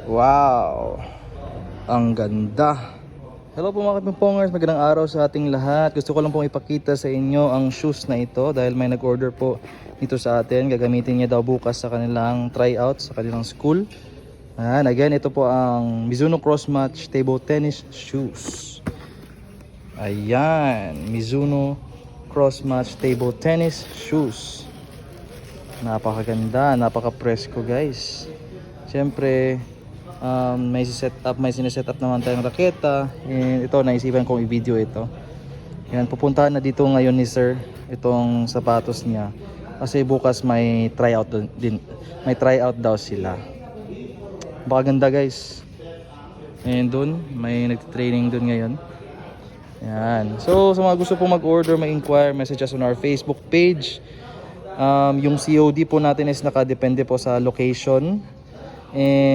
Wow! Ang ganda! Hello po mga Kapingpongers, magandang araw sa ating lahat. Gusto ko lang pong ipakita sa inyo ang shoes na ito dahil may nag-order po nito sa atin. Gagamitin niya daw bukas sa kanilang tryout sa kanilang school. Ayan, again, ito po ang Mizuno Crossmatch Table Tennis Shoes. Ayan, Mizuno Crossmatch Table Tennis Shoes. Napakaganda, napaka-presko guys. Siyempre, may sineset up naman tayong raketa. And ito, naisipan kong i-video ito. Yan, pupuntahan na dito ngayon ni sir itong sapatos niya. Kasi bukas may tryout din. May tryout daw sila. Napakaganda guys. And dun, may nag-training dun ngayon. Yan. So, sa mga gusto pong mag-order, mag-inquire, message us on our Facebook page. Yung COD po natin is nakadepende po sa location. And